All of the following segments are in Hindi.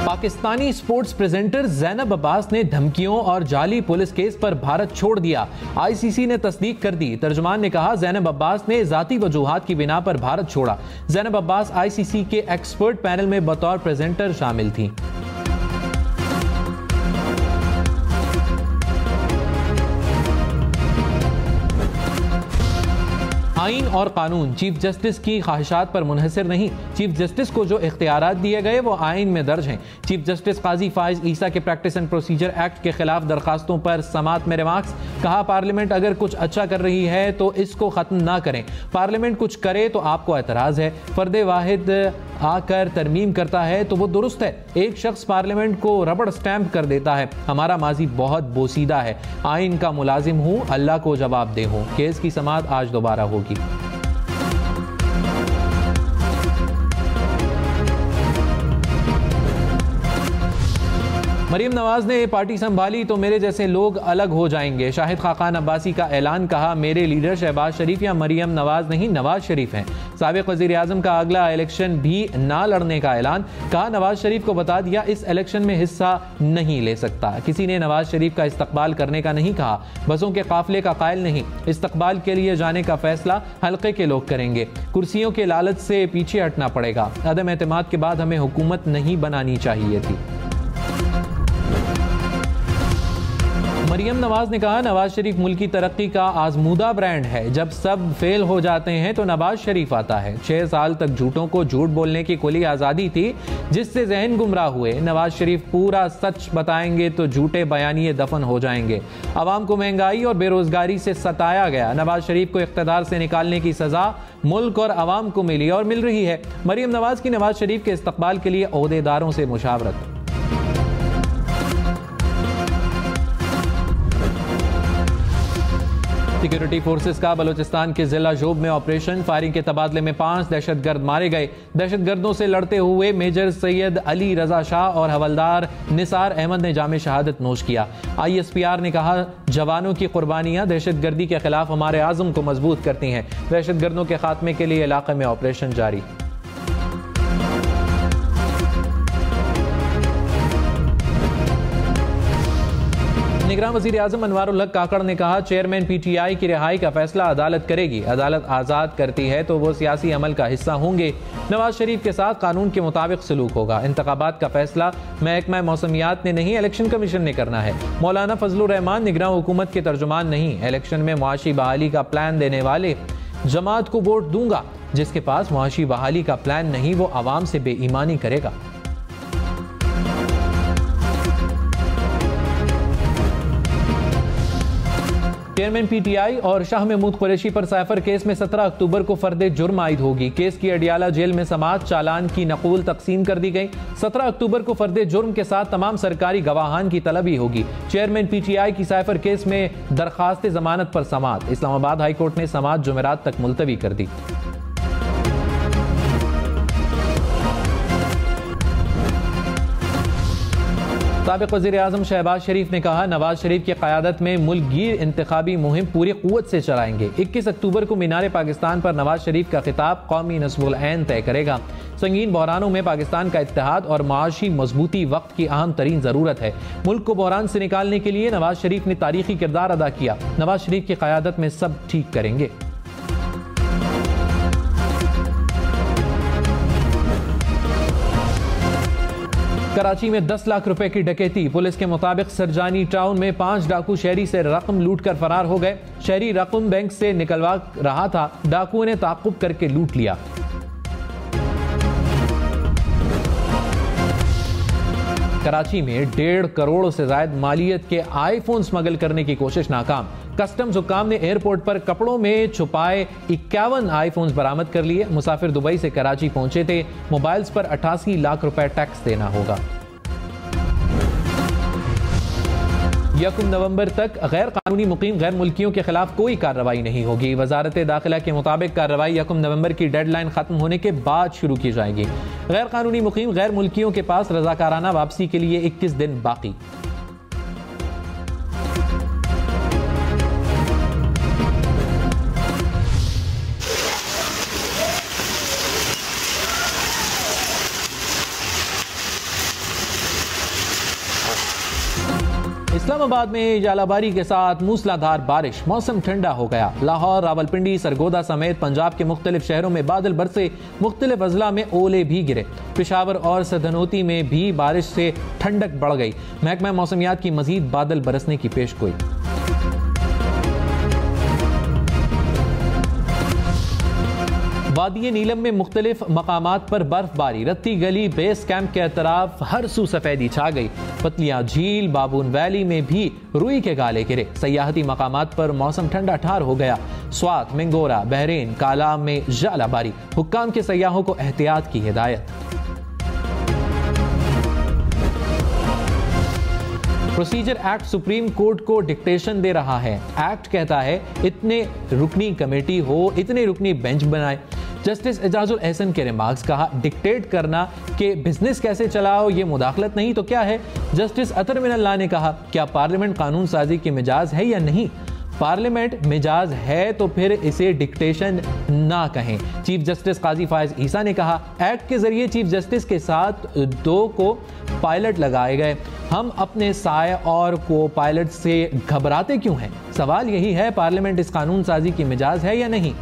पाकिस्तानी स्पोर्ट्स प्रेजेंटर ज़ैनब अब्बास ने धमकियों और जाली पुलिस केस पर भारत छोड़ दिया। आईसीसी ने तस्दीक कर दी। तर्जुमान ने कहा, ज़ैनब अब्बास ने ज़ाती वजूहात की बिना पर भारत छोड़ा। ज़ैनब अब्बास आईसीसी के एक्सपर्ट पैनल में बतौर प्रेजेंटर शामिल थी। आईन और कानून चीफ जस्टिस की ख्वाहिशात पर मुनहसर नहीं। चीफ जस्टिस को जो इख्तियारात दिए गए वो आईन में दर्ज हैं। चीफ जस्टिस काजी फाइज ईसा के प्रैक्टिस एंड प्रोसीजर एक्ट के खिलाफ दरखास्तों पर समात में रिमार्क्स। कहा, पार्लियामेंट अगर कुछ अच्छा कर रही है तो इसको खत्म ना करें। पार्लियामेंट कुछ करे तो आपको एतराज है। फर्द वाहिद आकर तरमीम करता है तो वो दुरुस्त है। एक शख्स पार्लियामेंट को रबड़ स्टैंप कर देता है। हमारा माजी बहुत बोसीदा है। आईन का मुलाजिम हूँ, अल्लाह को जवाब दे हूँ। केस की समात आज दोबारा होगी। मरियम नवाज ने पार्टी संभाली तो मेरे जैसे लोग अलग हो जाएंगे। शाहिद खाकान अब्बासी का ऐलान। कहा, मेरे लीडर शहबाज शरीफ या मरियम नवाज नहीं, नवाज शरीफ हैं। साबिक वज़ीर आज़म का अगला इलेक्शन भी ना लड़ने का ऐलान। कहा, नवाज शरीफ को बता दिया इस इलेक्शन में हिस्सा नहीं ले सकता। किसी ने नवाज शरीफ का इस्तकबाल करने का नहीं कहा। बसों के काफिले का कायल नहीं। इस्तकबाल के लिए जाने का फैसला हल्के के लोग करेंगे। कुर्सियों के लालच से पीछे हटना पड़ेगा। अदम एतमाद के बाद हमें हुकूमत नहीं बनानी चाहिए थी। मरियम नवाज ने कहा, नवाज शरीफ मुल्क की तरक्की का आजमूदा ब्रांड है। जब सब फेल हो जाते हैं तो नवाज शरीफ आता है। 6 साल तक झूठों को झूठ बोलने की खुली आज़ादी थी, जिससे जहन गुमराह हुए। नवाज शरीफ पूरा सच बताएंगे तो झूठे बयानिए दफन हो जाएंगे। आवाम को महंगाई और बेरोजगारी से सताया गया। नवाज शरीफ को इख्तिदार से निकालने की सजा मुल्क और आवाम को मिली और मिल रही है। मरियम नवाज की नवाज शरीफ के इस्तकबाल के लिए ओहदेदारों से मुशावरत। सिक्योरिटी फोर्सेस का बलूचिस्तान के जिला जोब में ऑपरेशन। फायरिंग के तबादले में 5 दहशतगर्द मारे गए। दहशतगर्दों से लड़ते हुए मेजर सैयद अली रजा शाह और हवलदार निसार अहमद ने जामे शहादत नोश किया। ISPR ने कहा, जवानों की कुर्बानियां दहशतगर्दी के खिलाफ हमारे आज़म को मजबूत करती हैं। दहशतगर्दों के खात्मे के लिए इलाके में ऑपरेशन जारी। निगरान वज़ीर आज़म अनवारुल हक काकड़ ने कहा, चेयरमैन PTI की रिहाई का फैसला अदालत करेगी। अदालत आज़ाद करती है तो वो सियासी अमल का हिस्सा होंगे। नवाज शरीफ के साथ कानून के मुताबिक सलूक होगा। इंतखाबात का फैसला महकमा मौसमियात ने नहीं, इलेक्शन कमीशन ने करना है। मौलाना फजलुर रहमान निगरान हुकूमत के तर्जुमान नहीं। इलेक्शन में मुआशी बहाली का प्लान देने वाले जमात को वोट दूंगा। जिसके पास मुआशी बहाली का प्लान नहीं वो आवाम से बेईमानी करेगा। चेयरमैन PTI और शाह महमूद कुरैशी पर साइफर केस में 17 अक्टूबर को फर्द जुर्म आयद होगी। केस की अडियाला जेल में समाअत, चालान की नकूल तकसीम कर दी गई। 17 अक्टूबर को फर्द जुर्म के साथ तमाम सरकारी गवाहान की तलबी होगी। चेयरमैन PTI की साइफर केस में दरखास्त जमानत पर समाअत। इस्लामाबाद हाई कोर्ट ने समाअत जुमेरात तक मुलतवी कर दी। साबिक वज़ीर आज़म शहबाज शरीफ ने कहा, नवाज शरीफ की क़यादत में मुल्क गिर इंतखाबी मुहिम पूरी क़ुव्वत से चलाएंगे। 21 अक्टूबर को मीनार पाकिस्तान पर नवाज शरीफ का खिताब कौमी नस्बुल ऐन तय करेगा। संगीन बहरानों में पाकिस्तान का इत्तेहाद और माशी मजबूती वक्त की अहम तरीन ज़रूरत है। मुल्क को बहरान से निकालने के लिए नवाज शरीफ ने तारीखी किरदार अदा किया। नवाज शरीफ की क़यादत में सब ठीक करेंगे। कराची में 10 लाख रुपए की डकैती। पुलिस के मुताबिक सरजानी टाउन में 5 डाकू शहरी से रकम लूट कर फरार हो गए। शहरी रकम बैंक से निकलवा रहा था, डाकुओं ने ताक़ुब करके लूट लिया। कराची में 1.5 करोड़ से ज्यादा मालियत के आईफोन स्मगल करने की कोशिश नाकाम। कस्टम्स हुक्काम ने एयरपोर्ट पर कपड़ों में छुपाए 51 आईफोन्स बरामद कर लिए। मुसाफिर दुबई से कराची पहुंचे थे। मोबाइल्स पर 88 लाख रुपए टैक्स देना होगा। 1 नवंबर तक गैर कानूनी मुकीम गैर मुल्कियों के खिलाफ कोई कार्रवाई नहीं होगी। वजारत दाखिला के मुताबिक कार्रवाई 1 नवंबर की डेडलाइन खत्म होने के बाद शुरू की जाएगी। गैर कानूनी मुकीम गैर मुल्कियों के पास रजाकाराना वापसी के लिए 21 दिन बाकी। इस्लामाबाद में जालाबारी के साथ मूसलाधार बारिश, मौसम ठंडा हो गया। लाहौर, रावलपिंडी, सरगोदा समेत पंजाब के मुख्तलिफ शहरों में बादल बरसे, मुख्तलिफ अजला में ओले भी गिरे। पेशावर और सधनोती में भी बारिश से ठंडक बढ़ गई। महकमा मौसमियात की मजीद बादल बरसने की पेशगोई। वादी नीलम में मुख्तलिफ मकामात पर बर्फबारी, रत्ती गली बेस कैंप के अतराफ हर सू सफेदी छा गई। पतलियां झील, बाबून वैली में भी रुई के गाले गिरे। सयाहती मकामात पर मौसम ठंडा ठार हो गया। स्वात, मिंगोरा, बहरीन, कालाम में जालाबारी, हुक्काम के सयाहों को एहतियात की हिदायत। प्रोसीजर एक्ट सुप्रीम कोर्ट को डिक्टेशन दे रहा है। एक्ट कहता है इतने रुकनी कमेटी हो, इतने रुकनी बेंच बनाए। जस्टिस एजाजुल एहसन के रिमार्क्स, कहा डिक्टेट करना कि बिजनेस कैसे चलाओ ये मुदाखलत नहीं तो क्या है। जस्टिस अतर मिनल्लाह ने कहा क्या पार्लियामेंट कानून साजी के मिजाज है या नहीं। पार्लियामेंट मिजाज है तो फिर इसे डिक्टेशन ना कहें। चीफ जस्टिस काजी फायज ईसा ने कहा एक्ट के जरिए चीफ जस्टिस के साथ 2 को पायलट लगाए गए। हम अपने साय और को पायलट से घबराते क्यों हैं। सवाल यही है पार्लियामेंट इस कानून साजी की मिजाज है या नहीं।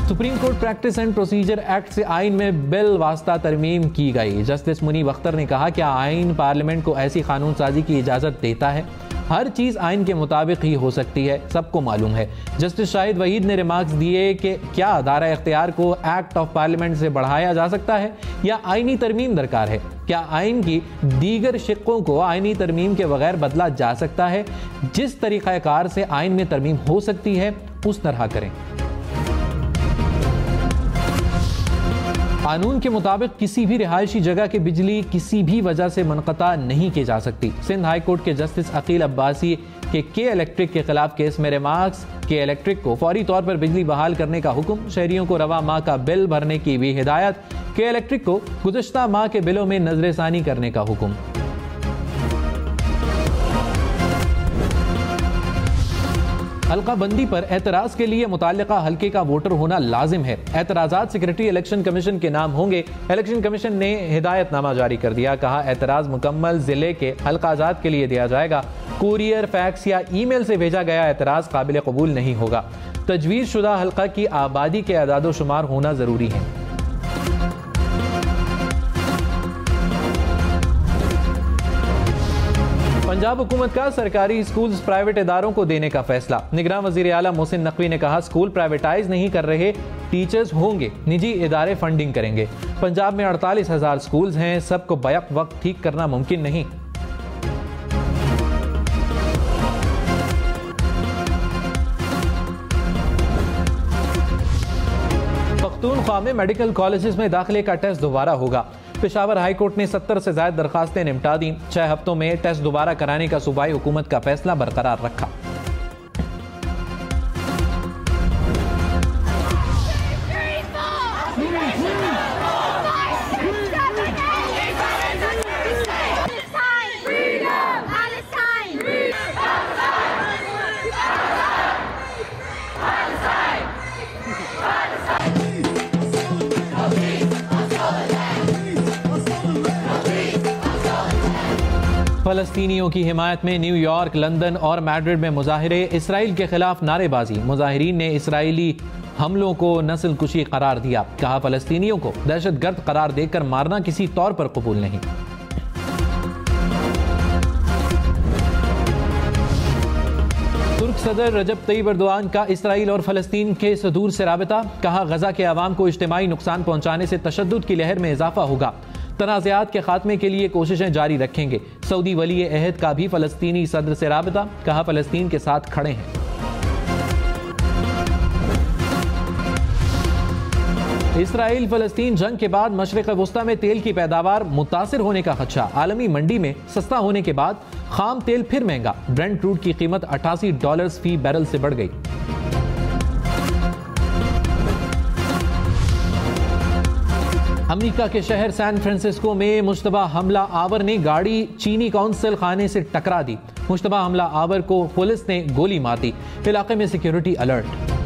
Supreme court practice and procedure act से आइन में बिल वास्ता तरमीम की गई। जस्टिस मुनीब अख्तर ने कहा क्या आइन पार्लियामेंट को ऐसी कानून साजी की इजाजत देता है। हर चीज आइन के मुताबिक ही हो सकती है, सबको मालूम है। जस्टिस शाहिद वहीद ने रिमार्क्स दिए कि क्या दायरा इख्तियार को एक्ट ऑफ पार्लियामेंट से बढ़ाया जा सकता है या आइनी तरमीम दरकार है। क्या आइन की दीगर शिक्कों को आइनी तरमीम के बगैर बदला जा सकता है। जिस तरीक़ाकार से आइन में तरमीम हो सकती है उस तरह करें। कानून के मुताबिक किसी भी रिहायशी जगह की बिजली किसी भी वजह से मुनक़ता नहीं की जा सकती। सिंध हाई कोर्ट के जस्टिस अकील अब्बासी के इलेक्ट्रिक के खिलाफ केस में रिमार्क्स, के इलेक्ट्रिक को फौरी तौर पर बिजली बहाल करने का हुक्म, शहरियों को रवा माह का बिल भरने की भी हिदायत, के इलेक्ट्रिक को गुज़श्ता माह के बिलों में नजरसानी करने का हुक्म। हल्का बंदी पर एतराज के लिए मुताल्लिका हल्के का वोटर होना लाजिम है। एतराजात सेक्रेटरी इलेक्शन कमीशन के नाम होंगे। इलेक्शन कमीशन ने हिदायतनामा जारी कर दिया। कहा एतराज मुकम्मल जिले के हल्काजात के लिए दिया जाएगा। कुरियर, फैक्स या ईमेल से भेजा गया एतराज काबिल कबूल नहीं होगा। तजवीज़ शुदा हल्का की आबादी के अदादो शुमार होना जरूरी है। पंजाब हुकूमत का सरकारी स्कूल्स प्राइवेट इदारों को देने का फैसला। निगरान वजीर आला मोहसिन नकवी ने कहा स्कूल प्राइवेटाइज नहीं कर रहे, टीचर्स होंगे, निजी इदारे फंडिंग करेंगे। पंजाब में 48,000 स्कूल्स हैं, सबको बैक वक्त ठीक करना मुमकिन नहीं। पख्तूनख्वा में मेडिकल कॉलेजेस में दाखिले का टेस्ट दोबारा होगा। पेशावर हाई कोर्ट ने 70 से ज्यादा दरखास्तें निपटा दी। 6 हफ्तों में टेस्ट दोबारा कराने का सूबाई हुकूमत का फैसला बरकरार रखा। फलस्तीनियों की हिमायत में न्यूयॉर्क, लंदन और मैड्रिड में मुजाहिरे, इसराइल के खिलाफ नारेबाजी। मुजाहिरीन ने इसराइली हमलों को नस्ल कुशी करार दिया। कहा फलस्तीनियों को दहशतगर्द करार देकर मारना किसी तौर पर कबूल नहीं। तुर्क सदर रजब तय्यब एर्दोआन का इसराइल और फलस्तीन के सदूर से राबिता। कहा गजा के अवाम को इज्तिमाई नुकसान पहुंचाने से तशद्दुद की लहर में इजाफा होगा। तनाज़ात के खात्मे के लिए कोशिशें जारी रखेंगे। सऊदी वली अहद का भी फलस्तीनी सदर से राबिता। कहा फलस्तीन के साथ खड़े हैं। इसराइल फलस्तीन जंग के बाद मशरिक़ वुस्ता में तेल की पैदावार मुतासिर होने का खदशा। आलमी मंडी में सस्ता होने के बाद खाम तेल फिर महंगा। ब्रेंट क्रूड की कीमत $88 फी बैरल से बढ़ गई। अमेरिका के शहर सैन फ्रांसिस्को में मुश्तबा हमला आवर ने गाड़ी चीनी कौंसल खाने से टकरा दी। मुश्तबा हमला आवर को पुलिस ने गोली मार दी। इलाके में सिक्योरिटी अलर्ट।